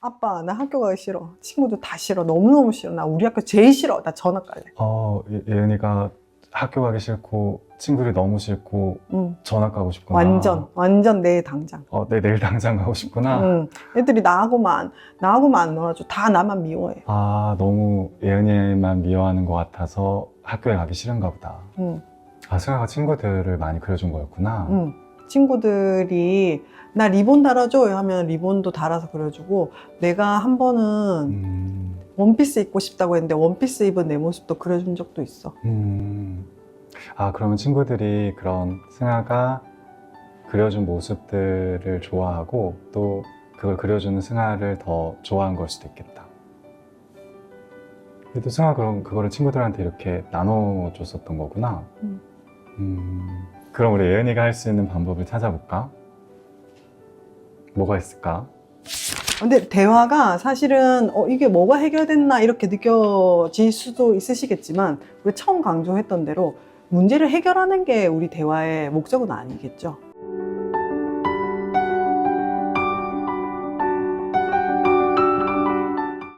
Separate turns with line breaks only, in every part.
아빠, 나 학교 가기 싫어. 친구들 다 싫어. 너무너무 싫어. 나 우리 학교 제일 싫어. 나 전학 갈래.
예은이가 학교 가기 싫고 친구들이 너무 싫고
응.
전학 가고 싶구나.
완전 내일 당장.
내일 당장 가고 싶구나.
응. 애들이 나하고만 안 놀아줘. 다 나만 미워해.
너무 예은이만 미워하는 것 같아서 학교에 가기 싫은가 보다.
응.
승아가 친구들을 많이 그려준 거였구나.
응. 친구들이 나 리본 달아줘 하면 리본도 달아서 그려주고, 내가 한 번은 원피스 입고 싶다고 했는데 원피스 입은 내 모습도 그려준 적도 있어.
그러면 친구들이 그런 승아가 그려준 모습들을 좋아하고 또 그걸 그려주는 승아를 더 좋아한 걸 수도 있겠다. 그래도 승아 그럼 그거를 친구들한테 이렇게 나눠줬었던 거구나. 그럼 우리 예은이가 할 수 있는 방법을 찾아볼까? 뭐가 있을까?
근데 대화가 사실은 이게 뭐가 해결됐나 이렇게 느껴질 수도 있으시겠지만, 우리 처음 강조했던 대로 문제를 해결하는 게 우리 대화의 목적은 아니겠죠.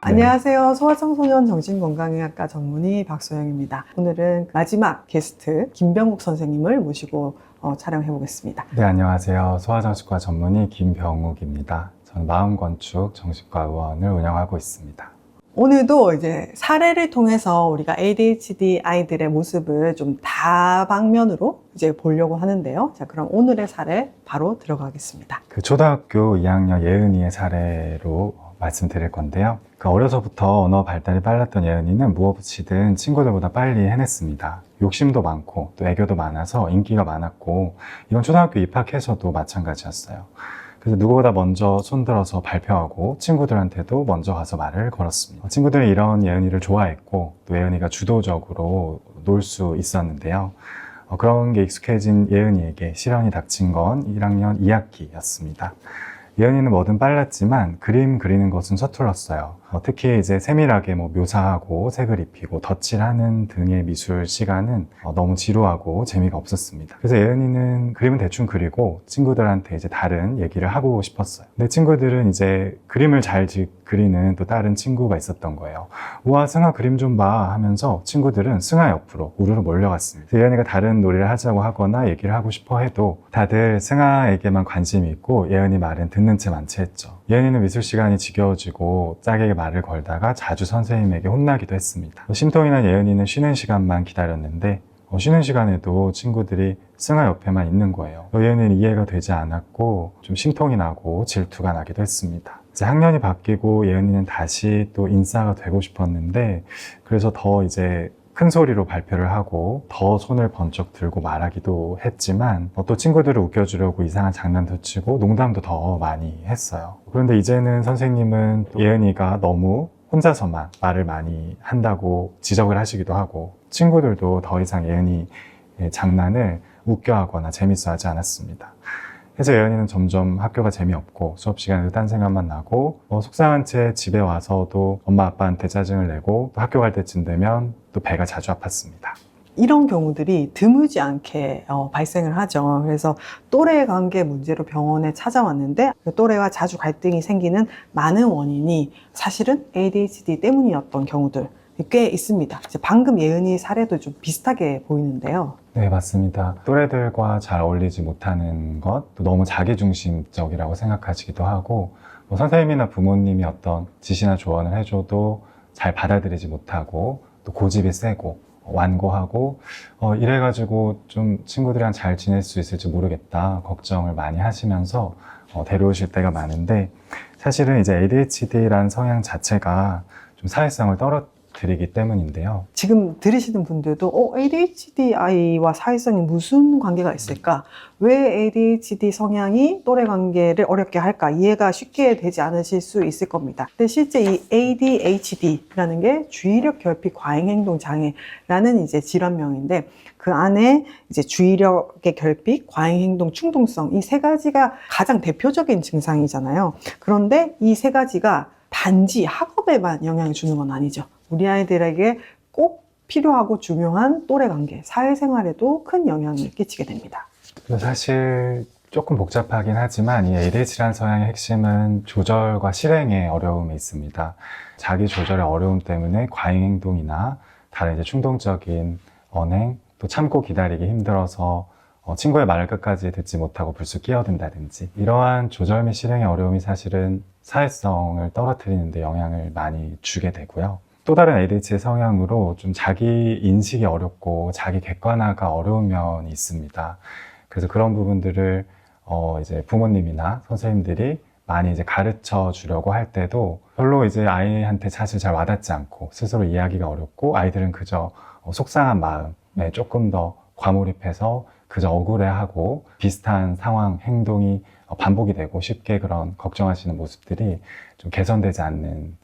안녕하세요. 소아청소년 정신건강의학과 전문의 박소영입니다. 오늘은 마지막 게스트 김병욱 선생님을 모시고 촬영해 보겠습니다.
네, 안녕하세요. 소아정신과 전문의 김병욱입니다. 저는 마음건축 정신과 의원을 운영하고 있습니다.
오늘도 이제 사례를 통해서 우리가 ADHD 아이들의 모습을 좀 다방면으로 이제 보려고 하는데요. 자, 그럼 오늘의 사례 바로 들어가겠습니다.
초등학교 2학년 예은이의 사례로 말씀드릴 건데요. 어려서부터 언어 발달이 빨랐던 예은이는 무엇이든 친구들보다 빨리 해냈습니다. 욕심도 많고 또 애교도 많아서 인기가 많았고, 이건 초등학교 입학해서도 마찬가지였어요. 그래서 누구보다 먼저 손들어서 발표하고 친구들한테도 먼저 가서 말을 걸었습니다. 친구들이 이런 예은이를 좋아했고 또 예은이가 주도적으로 놀 수 있었는데요. 그런 게 익숙해진 예은이에게 시련이 닥친 건 1학년 2학기였습니다. 예은이는 뭐든 빨랐지만 그림 그리는 것은 서툴렀어요. 특히 이제 세밀하게 묘사하고 색을 입히고 덧칠하는 등의 미술 시간은 너무 지루하고 재미가 없었습니다. 그래서 예은이는 그림은 대충 그리고 친구들한테 이제 다른 얘기를 하고 싶었어요. 근데 친구들은 이제 그림을 잘 그리는 또 다른 친구가 있었던 거예요. 우와, 승아 그림 좀 봐 하면서 친구들은 승아 옆으로 우르르 몰려갔습니다. 그래서 예은이가 다른 놀이를 하자고 하거나 얘기를 하고 싶어 해도 다들 승아에게만 관심이 있고 예은이 말은 듣는 채 만취했죠. 예은이는 미술 시간이 지겨워지고 짝에게 말을 걸다가 자주 선생님에게 혼나기도 했습니다. 심통이 난 예은이는 쉬는 시간만 기다렸는데 쉬는 시간에도 친구들이 승아 옆에만 있는 거예요. 예은이는 이해가 되지 않았고 좀 심통이 나고 질투가 나기도 했습니다. 이제 학년이 바뀌고 예은이는 다시 또 인싸가 되고 싶었는데, 그래서 더 이제 큰 소리로 발표를 하고 더 손을 번쩍 들고 말하기도 했지만, 또 친구들을 웃겨주려고 이상한 장난도 치고 농담도 더 많이 했어요. 그런데 이제는 선생님은 또 예은이가 너무 혼자서만 말을 많이 한다고 지적을 하시기도 하고, 친구들도 더 이상 예은이의 장난을 웃겨하거나 재밌어 하지 않았습니다. 그래서 예은이는 점점 학교가 재미없고 수업 시간에도 딴 생각만 나고, 속상한 채 집에 와서도 엄마 아빠한테 짜증을 내고, 또 학교 갈 때쯤 되면 또 배가 자주 아팠습니다.
이런 경우들이 드물지 않게 발생을 하죠. 그래서 또래 관계 문제로 병원에 찾아왔는데, 또래와 자주 갈등이 생기는 많은 원인이 사실은 ADHD 때문이었던 경우들 꽤 있습니다. 이제 방금 예은이 사례도 좀 비슷하게 보이는데요.
네, 맞습니다. 또래들과 잘 어울리지 못하는 것, 또 너무 자기중심적이라고 생각하시기도 하고, 선생님이나 부모님이 어떤 지시나 조언을 해줘도 잘 받아들이지 못하고, 또 고집이 세고 완고하고, 이래가지고 좀 친구들이랑 잘 지낼 수 있을지 모르겠다 걱정을 많이 하시면서 데려오실 때가 많은데, 사실은 이제 ADHD라는 성향 자체가 좀 사회성을 떨어뜨리기 때문인데요.
지금 들으시는 분들도 ADHD 아이와 사회성이 무슨 관계가 있을까? 왜 ADHD 성향이 또래 관계를 어렵게 할까? 이해가 쉽게 되지 않으실 수 있을 겁니다. 근데 실제 이 ADHD라는 게 주의력 결핍 과잉행동 장애라는 이제 질환명인데, 그 안에 이제 주의력의 결핍, 과잉행동 충동성, 이 세 가지가 가장 대표적인 증상이잖아요. 그런데 이 세 가지가 단지 학업에만 영향을 주는 건 아니죠. 우리 아이들에게 꼭 필요하고 중요한 또래 관계, 사회생활에도 큰 영향을 끼치게 됩니다.
사실 조금 복잡하긴 하지만 이 ADHD라는 성향의 핵심은 조절과 실행에 어려움이 있습니다. 자기 조절의 어려움 때문에 과잉 행동이나 다른 이제 충동적인 언행, 또 참고 기다리기 힘들어서 친구의 말을 끝까지 듣지 못하고 불쑥 끼어든다든지 이러한 조절 및 실행의 어려움이 사실은 사회성을 떨어뜨리는 데 영향을 많이 주게 되고요. 또 다른 ADHD 성향으로 좀 자기 인식이 어렵고 자기 객관화가 어려운 면이 있습니다. 그래서 그런 부분들을 이제 부모님이나 선생님들이 많이 이제 가르쳐 주려고 할 때도 별로 이제 아이한테 사실 잘 와닿지 않고 스스로 이해하기가 어렵고 아이들은 그저 속상한 마음에 조금 더 과몰입해서 그저 억울해하고 비슷한 상황, 행동이 반복이 되고 쉽게 그런 걱정하시는 모습들이 좀 개선되지 않는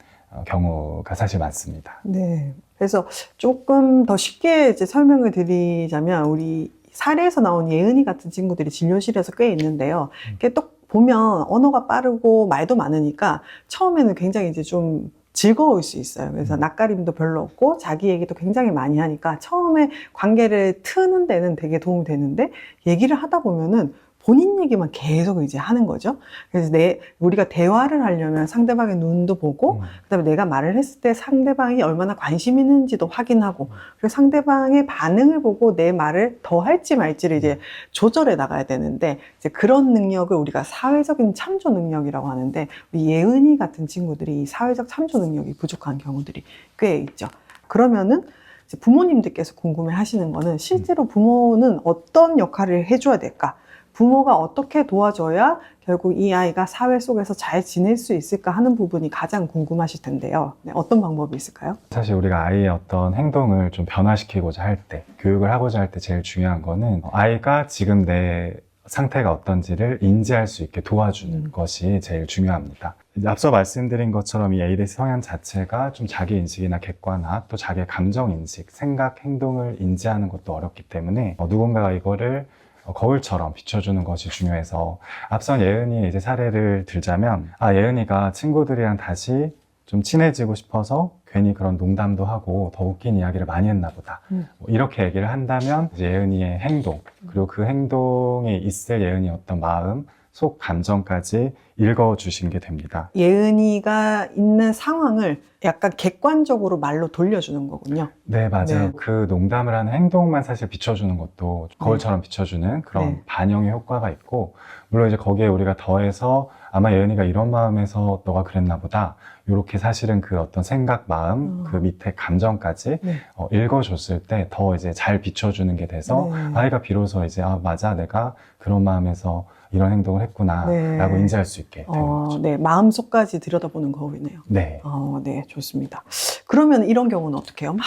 경우가 사실 많습니다.
네. 그래서 조금 더 쉽게 이제 설명을 드리자면 우리 사례에서 나온 예은이 같은 친구들이 진료실에서 꽤 있는데요. 이렇게 또 보면 언어가 빠르고 말도 많으니까 처음에는 굉장히 이제 좀 즐거울 수 있어요. 그래서 낯가림도 별로 없고 자기 얘기도 굉장히 많이 하니까 처음에 관계를 트는 데는 되게 도움이 되는데 얘기를 하다 보면은 본인 얘기만 계속 이제 하는 거죠. 그래서 우리가 대화를 하려면 상대방의 눈도 보고, 그다음에 내가 말을 했을 때 상대방이 얼마나 관심 있는지도 확인하고, 그리고 상대방의 반응을 보고 내 말을 더 할지 말지를 이제 조절해 나가야 되는데, 이제 그런 능력을 우리가 사회적인 참조 능력이라고 하는데, 우리 예은이 같은 친구들이 이 사회적 참조 능력이 부족한 경우들이 꽤 있죠. 그러면은 이제 부모님들께서 궁금해 하시는 거는 실제로 부모는 어떤 역할을 해줘야 될까? 부모가 어떻게 도와줘야 결국 이 아이가 사회 속에서 잘 지낼 수 있을까 하는 부분이 가장 궁금하실 텐데요. 네, 어떤 방법이 있을까요?
사실 우리가 아이의 어떤 행동을 좀 변화시키고자 할 때, 교육을 하고자 할 때 제일 중요한 거는 아이가 지금 내 상태가 어떤지를 인지할 수 있게 도와주는 것이 제일 중요합니다. 앞서 말씀드린 것처럼 이 ADHD 성향 자체가 좀 자기 인식이나 객관화, 또 자기의 감정 인식, 생각, 행동을 인지하는 것도 어렵기 때문에 누군가가 이거를 거울처럼 비춰주는 것이 중요해서 앞선 예은이의 이제 사례를 들자면 예은이가 친구들이랑 다시 좀 친해지고 싶어서 괜히 그런 농담도 하고 더 웃긴 이야기를 많이 했나 보다. 뭐 이렇게 얘기를 한다면 이제 예은이의 행동, 그리고 그 행동에 있을 예은이의 어떤 마음, 속 감정까지 읽어주신 게 됩니다.
예은이가 있는 상황을 약간 객관적으로 말로 돌려주는 거군요.
네, 맞아요.
네.
그 농담을 하는 행동만 사실 비춰주는 것도 거울처럼 비춰주는 그런
네.
반영의 효과가 있고, 물론 이제 거기에 우리가 더해서 아마 예은이가 이런 마음에서 너가 그랬나 보다, 이렇게 사실은 그 어떤 생각, 마음, 그 밑에 감정까지
네.
읽어줬을 때 더 이제 잘 비춰주는 게 돼서
네.
아이가 비로소 이제 맞아, 내가 그런 마음에서 이런 행동을 했구나
네.
라고 인지할 수 있게 되는 거죠.
네, 마음속까지 들여다보는 거울이네요.
네.
네, 좋습니다. 그러면 이런 경우는 어떻게 해요? 막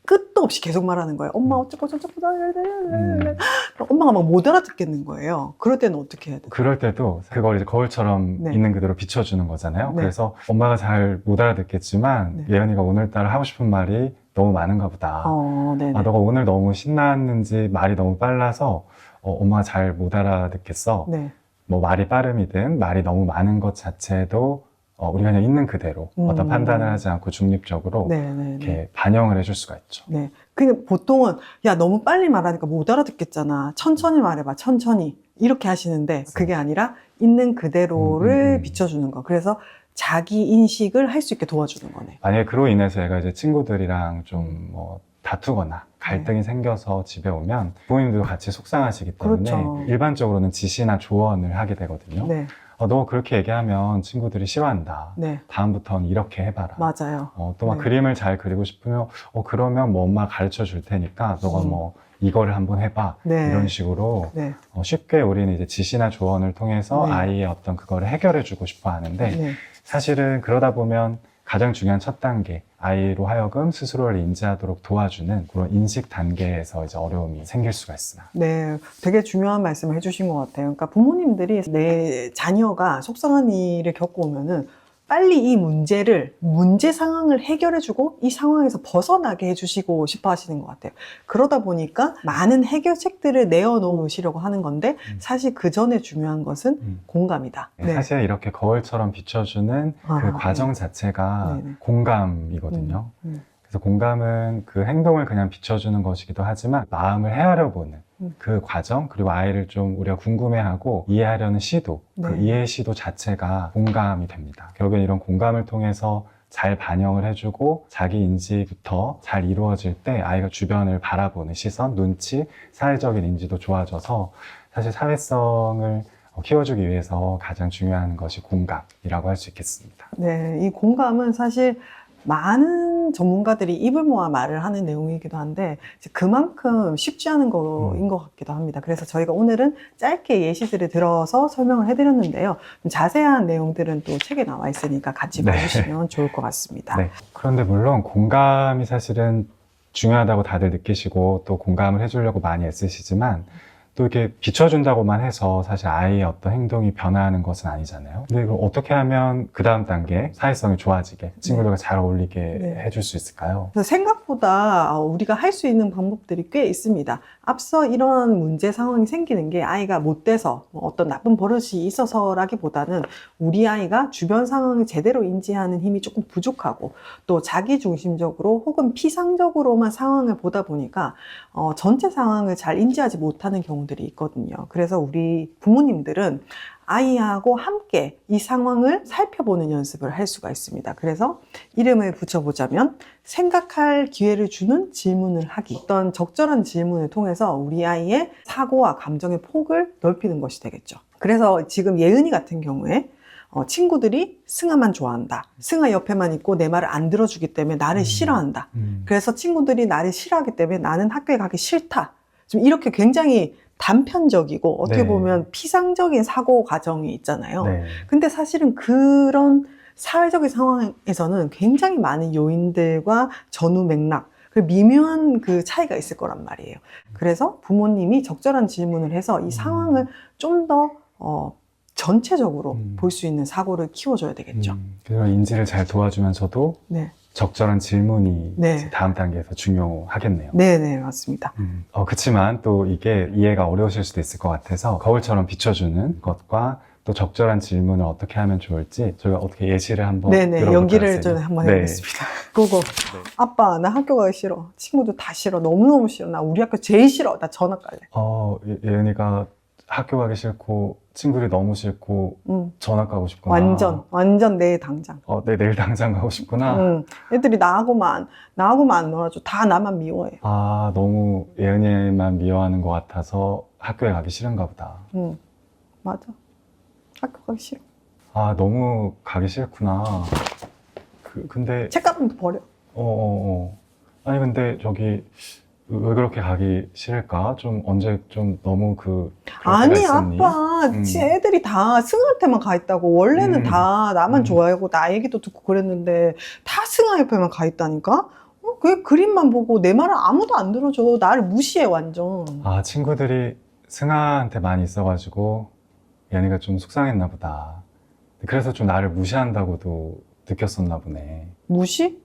끝도 없이 계속 말하는 거예요. 엄마 어쩌고 저쩌고 엄마가 막 못 알아듣겠는 거예요. 그럴 때는 어떻게 해야 돼요?
그럴 때도 그걸 이제 거울처럼
네.
있는 그대로 비춰주는 거잖아요.
네.
그래서 엄마가 잘 못 알아듣겠지만
네.
예은이가 오늘따라 하고 싶은 말이 너무 많은가 보다.
네네.
너가 오늘 너무 신났는지 말이 너무 빨라서 엄마가 잘 못 알아듣겠어.
네.
뭐 말이 빠름이든 말이 너무 많은 것 자체도 우리가 그냥 있는 그대로 어떤 판단을 하지 않고 중립적으로
네네네.
이렇게 반영을 해줄 수가 있죠.
네. 근데 보통은 야 너무 빨리 말하니까 못 알아듣겠잖아. 천천히 말해봐. 천천히. 이렇게 하시는데 그게 아니라 있는 그대로를 비춰주는 거. 그래서 자기 인식을 할 수 있게 도와주는 거네.
만약에 그로 인해서 얘가 이제 친구들이랑 좀 뭐 다투거나 갈등이 생겨서 집에 오면 부모님들도 같이 속상하시기 때문에
그렇죠.
일반적으로는 지시나 조언을 하게 되거든요.
네.
너 그렇게 얘기하면 친구들이 싫어한다.
네.
다음부터는 이렇게 해봐라.
맞아요.
또 막
네.
그림을 잘 그리고 싶으면 그러면 뭐 엄마 가르쳐 줄 테니까 너가 뭐 이거를 한번 해봐.
네.
이런 식으로
네.
쉽게 우리는 이제 지시나 조언을 통해서
네.
아이의 어떤 그거를 해결해 주고 싶어 하는데
네.
사실은 그러다 보면 가장 중요한 첫 단계, 아이로 하여금 스스로를 인지하도록 도와주는 그런 인식 단계에서 이제 어려움이 생길 수가 있습니다.
네, 되게 중요한 말씀을 해주신 것 같아요. 그러니까 부모님들이 내 자녀가 속상한 일을 겪어오면은 빨리 이 문제 상황을 해결해주고 이 상황에서 벗어나게 해주시고 싶어 하시는 것 같아요. 그러다 보니까 많은 해결책들을 내어놓으시려고 하는 건데 사실 그 전에 중요한 것은 공감이다.
네. 사실 이렇게 거울처럼 비춰주는 그 과정 자체가
네네.
공감이거든요. 그래서 공감은 그 행동을 그냥 비춰주는 것이기도 하지만 마음을 헤아려 보는 그 과정, 그리고 아이를 좀 우리가 궁금해하고 이해하려는 시도, 그
네.
이해 시도 자체가 공감이 됩니다. 결국엔 이런 공감을 통해서 잘 반영을 해주고 자기 인지부터 잘 이루어질 때 아이가 주변을 바라보는 시선, 눈치, 사회적인 인지도 좋아져서 사실 사회성을 키워주기 위해서 가장 중요한 것이 공감이라고 할 수 있겠습니다.
네, 이 공감은 사실 많은 전문가들이 입을 모아 말을 하는 내용이기도 한데 이제 그만큼 쉽지 않은 거인 것 같기도 합니다. 그래서 저희가 오늘은 짧게 예시들을 들어서 설명을 해드렸는데요. 좀 자세한 내용들은 또 책에 나와 있으니까 같이
네.
봐주시면 좋을 것 같습니다.
네. 그런데 물론 공감이 사실은 중요하다고 다들 느끼시고 또 공감을 해주려고 많이 애쓰시지만 또 이렇게 비춰준다고만 해서 사실 아이의 어떤 행동이 변화하는 것은 아니잖아요. 근데 그럼 어떻게 하면 그 다음 단계 사회성이 좋아지게 친구들과 잘 어울리게
네.
해줄 수 있을까요?
그래서 생각보다 우리가 할 수 있는 방법들이 꽤 있습니다. 앞서 이런 문제 상황이 생기는 게 아이가 못돼서 어떤 나쁜 버릇이 있어서라기보다는 우리 아이가 주변 상황을 제대로 인지하는 힘이 조금 부족하고 또 자기중심적으로 혹은 피상적으로만 상황을 보다 보니까 전체 상황을 잘 인지하지 못하는 경우들이 있거든요. 그래서 우리 부모님들은 아이하고 함께 이 상황을 살펴보는 연습을 할 수가 있습니다. 그래서 이름을 붙여보자면 생각할 기회를 주는 질문을 하기. 어떤 적절한 질문을 통해서 우리 아이의 사고와 감정의 폭을 넓히는 것이 되겠죠. 그래서 지금 예은이 같은 경우에 친구들이 승아만 좋아한다. 승아 옆에만 있고 내 말을 안 들어주기 때문에 나를 싫어한다. 그래서 친구들이 나를 싫어하기 때문에 나는 학교에 가기 싫다. 좀 이렇게 굉장히 단편적이고 어떻게
네.
보면 피상적인 사고 과정이 있잖아요.
네.
근데 사실은 그런 사회적인 상황에서는 굉장히 많은 요인들과 전후 맥락, 그 미묘한 그 차이가 있을 거란 말이에요. 그래서 부모님이 적절한 질문을 해서 이 상황을 좀 더 전체적으로 볼 수 있는 사고를 키워줘야 되겠죠.
그래서 인지를 잘 도와주면서도
네.
적절한 질문이
네.
이제 다음 단계에서 중요하겠네요.
네네, 맞습니다.
그치만 또 이게 이해가 어려우실 수도 있을 것 같아서 거울처럼 비춰주는 것과 또 적절한 질문을 어떻게 하면 좋을지 저희가 어떻게 예시를 한번
네네,
들어볼까요?
연기를 좀 한번
네.
해보겠습니다. 그거, 아빠, 나 학교 가기 싫어. 친구들 다 싫어. 너무너무 싫어. 나 우리 학교 제일 싫어. 나 전학 갈래.
예은이가 학교 가기 싫고 친구들이 너무 싫고 전학 가고 싶구나.
완전 내일 당장.
네, 내일 당장 가고 싶구나.
애들이 나하고만 안 놀아줘. 다 나만 미워해.
너무 예은이만 미워하는 것 같아서 학교에 가기 싫은가 보다.
맞아. 학교 가기 싫어.
너무 가기 싫구나. 근데
책가방도 버려.
아니 근데 저기 왜 그렇게 가기 싫을까? 좀 언제 좀 너무 그럴 때가
아니
있었니?
아빠, 애들이 다 승아한테만 가 있다고. 원래는 다 나만
음.
좋아하고 나 얘기도 듣고 그랬는데 다 승아 옆에만 가 있다니까? 그 그림만 보고 내 말을 아무도 안 들어줘. 나를 무시해 완전.
친구들이 승아한테 많이 있어가지고 얘네가 좀 속상했나 보다. 그래서 좀 나를 무시한다고도 느꼈었나 보네.
무시?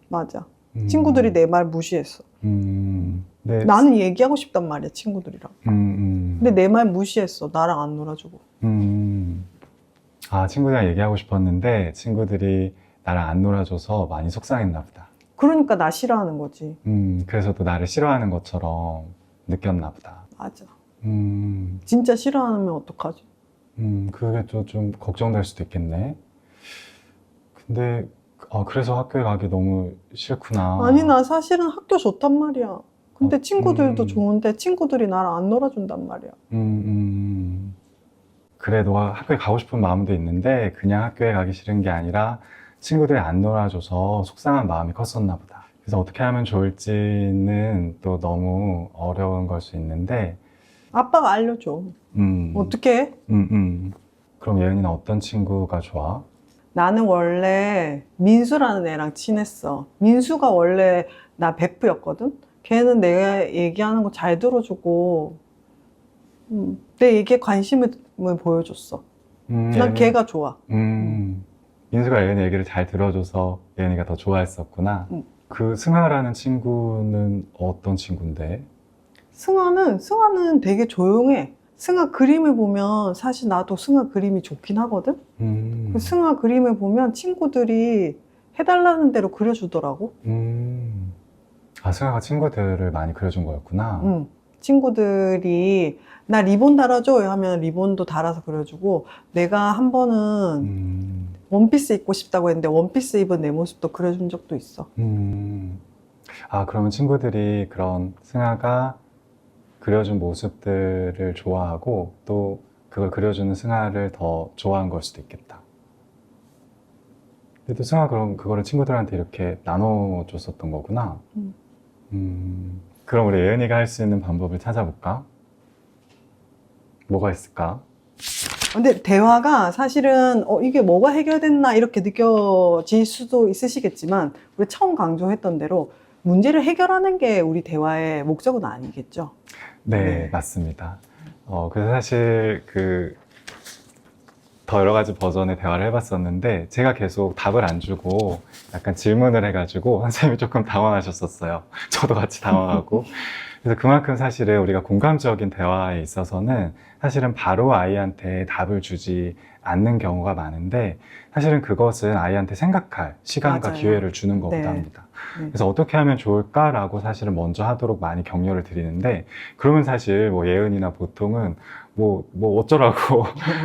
맞아. 친구들이 내 말 무시했어.
네.
나는 얘기하고 싶단 말이야, 친구들이랑. 근데 내 말 무시했어. 나랑 안 놀아주고.
친구들이랑 얘기하고 싶었는데 친구들이 나랑 안 놀아줘서 많이 속상했나 보다.
그러니까 나 싫어하는 거지.
그래서 또 나를 싫어하는 것처럼 느꼈나 보다.
맞아.
음,
진짜 싫어하면 어떡하지?
그게 또 좀 걱정될 수도 있겠네. 근데, 그래서 학교에 가기 너무 싫구나.
아니, 나 사실은 학교 좋단 말이야. 근데 친구들도
음.
좋은데 친구들이 나랑 안 놀아준단 말이야.
그래, 너가 학교에 가고 싶은 마음도 있는데, 그냥 학교에 가기 싫은 게 아니라, 친구들이 안 놀아줘서 속상한 마음이 컸었나 보다. 그래서 어떻게 하면 좋을지는 또 너무 어려운 걸 수 있는데,
아빠가 알려줘. 어떻게 해?
그럼 예은이는 어떤 친구가 좋아?
나는 원래 민수라는 애랑 친했어. 민수가 원래 나 베프였거든? 걔는 내가 얘기하는 거 잘 들어주고, 내 얘기에 관심을 보여줬어. 난 걔가 좋아.
민수가 예은이 얘기를 잘 들어줘서 예은이가 더 좋아했었구나. 그 승아라는 친구는 어떤 친구인데?
승아는 되게 조용해. 승아 그림을 보면 사실 나도 승아 그림이 좋긴 하거든? 그 승아 그림을 보면 친구들이 해달라는 대로 그려주더라고.
승아가 친구들을 많이 그려준 거였구나.
친구들이 나 리본 달아줘 하면 리본도 달아서 그려주고, 내가 한 번은 원피스 입고 싶다고 했는데 원피스 입은 내 모습도 그려준 적도 있어.
아, 그러면 친구들이 그런 승아가 그려준 모습들을 좋아하고 또 그걸 그려주는 승아를 더 좋아한 걸 수도 있겠다. 근데 또 승아 그럼 그거를 친구들한테 이렇게 나눠줬었던 거구나. 그럼 우리 예은이가 할 수 있는 방법을 찾아볼까? 뭐가 있을까?
근데 대화가 사실은 이게 뭐가 해결됐나 이렇게 느껴질 수도 있으시겠지만, 우리 처음 강조했던 대로 문제를 해결하는 게 우리 대화의 목적은 아니겠죠.
네,
네.
맞습니다. 그래서 사실 더 여러 가지 버전의 대화를 해봤었는데 제가 계속 답을 안 주고 약간 질문을 해가지고 선생님이 조금 당황하셨었어요. 저도 같이 당황하고. 그래서 그만큼 사실은 우리가 공감적인 대화에 있어서는 사실은 바로 아이한테 답을 주지 않는 경우가 많은데, 사실은 그것은 아이한테 생각할 시간과
맞아요.
기회를 주는 것보다
네.
합니다.
네.
그래서 어떻게 하면 좋을까라고 사실은 먼저 하도록 많이 격려를 드리는데, 그러면 사실 뭐 예은이나 보통은 뭐 어쩌라고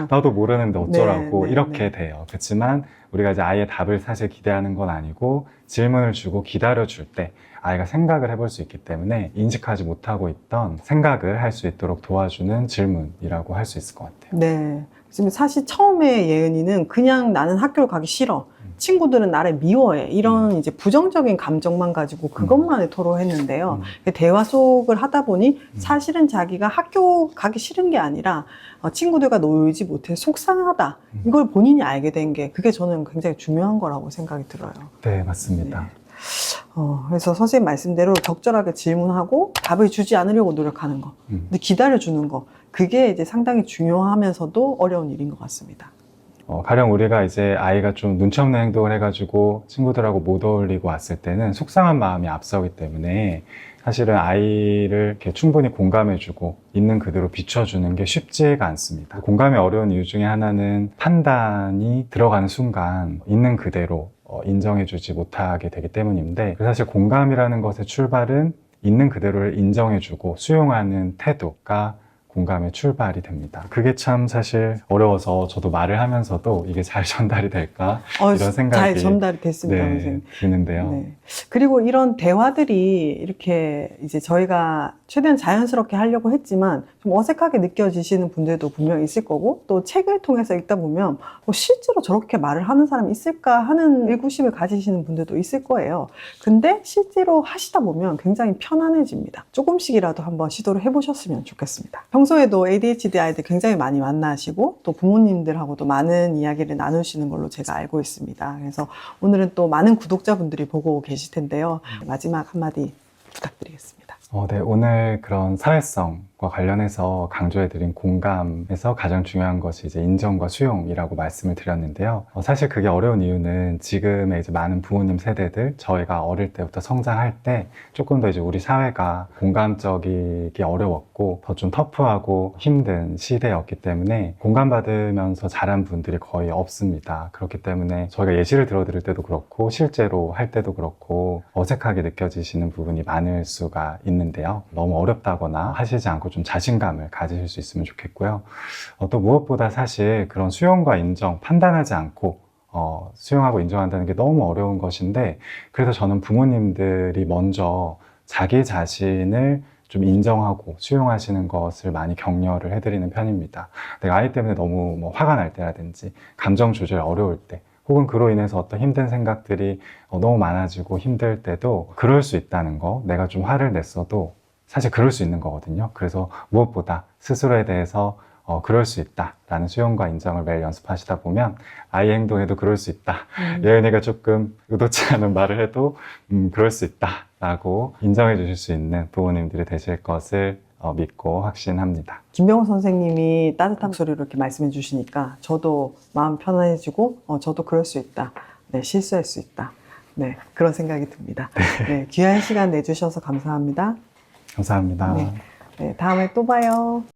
나도 모르는데 어쩌라고
네, 네,
이렇게
네.
돼요. 그렇지만 우리가 이제 아이의 답을 사실 기대하는 건 아니고 질문을 주고 기다려줄 때 아이가 생각을 해볼 수 있기 때문에 인식하지 못하고 있던 생각을 할 수 있도록 도와주는 질문이라고 할 수 있을 것 같아요.
네. 지금 사실 처음에 예은이는 그냥 나는 학교를 가기 싫어. 친구들은 나를 미워해. 이런 이제 부정적인 감정만 가지고 그것만을 토로했는데요. 대화 속을 하다 보니 사실은 자기가 학교 가기 싫은 게 아니라 친구들과 놀지 못해 속상하다. 이걸 본인이 알게 된 게, 그게 저는 굉장히 중요한 거라고 생각이 들어요.
네, 맞습니다.
네. 그래서 선생님 말씀대로 적절하게 질문하고 답을 주지 않으려고 노력하는 거. 근데 기다려주는 거. 그게 이제 상당히 중요하면서도 어려운 일인 것 같습니다.
가령 우리가 이제 아이가 좀 눈치 없는 행동을 해가지고 친구들하고 못 어울리고 왔을 때는 속상한 마음이 앞서기 때문에 사실은 아이를 이렇게 충분히 공감해주고 있는 그대로 비춰주는 게 쉽지가 않습니다. 공감이 어려운 이유 중에 하나는 판단이 들어가는 순간 있는 그대로 인정해주지 못하게 되기 때문인데, 사실 공감이라는 것의 출발은 있는 그대로를 인정해주고 수용하는 태도가 공감의 출발이 됩니다. 그게 참 사실 어려워서 저도 말을 하면서도 이게 잘 전달이 될까 이런 생각이
잘 전달이 됐습니다, 선생님.
드는데요.
네. 그리고 이런 대화들이 이렇게 이제 저희가 최대한 자연스럽게 하려고 했지만 좀 어색하게 느껴지시는 분들도 분명 있을 거고, 또 책을 통해서 읽다 보면 실제로 저렇게 말을 하는 사람이 있을까 하는 의구심을 가지시는 분들도 있을 거예요. 근데 실제로 하시다 보면 굉장히 편안해집니다. 조금씩이라도 한번 시도를 해보셨으면 좋겠습니다. 평소에도 ADHD 아이들 굉장히 많이 만나시고 또 부모님들하고도 많은 이야기를 나누시는 걸로 제가 알고 있습니다. 그래서 오늘은 또 많은 구독자분들이 보고 계실 텐데요. 마지막 한마디 부탁드리겠습니다.
네, 오늘 그런 사회성과 관련해서 강조해드린 공감에서 가장 중요한 것이 이제 인정과 수용이라고 말씀을 드렸는데요. 사실 그게 어려운 이유는 지금의 이제 많은 부모님 세대들, 저희가 어릴 때부터 성장할 때 조금 더 이제 우리 사회가 공감적이기 어려웠고 더 좀 터프하고 힘든 시대였기 때문에 공감받으면서 자란 분들이 거의 없습니다. 그렇기 때문에 저희가 예시를 들어드릴 때도 그렇고 실제로 할 때도 그렇고 어색하게 느껴지시는 부분이 많을 수가 있는데요. 너무 어렵다거나 하시지 않고 좀 자신감을 가지실 수 있으면 좋겠고요. 또 무엇보다 사실 그런 수용과 인정, 판단하지 않고 수용하고 인정한다는 게 너무 어려운 것인데, 그래서 저는 부모님들이 먼저 자기 자신을 좀 인정하고 수용하시는 것을 많이 격려를 해드리는 편입니다. 내가 아이 때문에 너무 화가 날 때라든지 감정 조절 어려울 때, 혹은 그로 인해서 어떤 힘든 생각들이 너무 많아지고 힘들 때도 그럴 수 있다는 거, 내가 좀 화를 냈어도 사실 그럴 수 있는 거거든요. 그래서 무엇보다 스스로에 대해서 그럴 수 있다라는 수용과 인정을 매일 연습하시다 보면 아이 행동에도 그럴 수 있다. 예은이가 조금 의도치 않은 말을 해도 그럴 수 있다라고 인정해 주실 수 있는 부모님들이 되실 것을 믿고 확신합니다.
김병호 선생님이 따뜻한 소리로 이렇게 말씀해 주시니까 저도 마음 편안해지고 저도 그럴 수 있다. 네, 실수할 수 있다. 네, 그런 생각이 듭니다. 네, 귀한 시간 내주셔서 감사합니다.
감사합니다.
네, 다음에 또 봐요.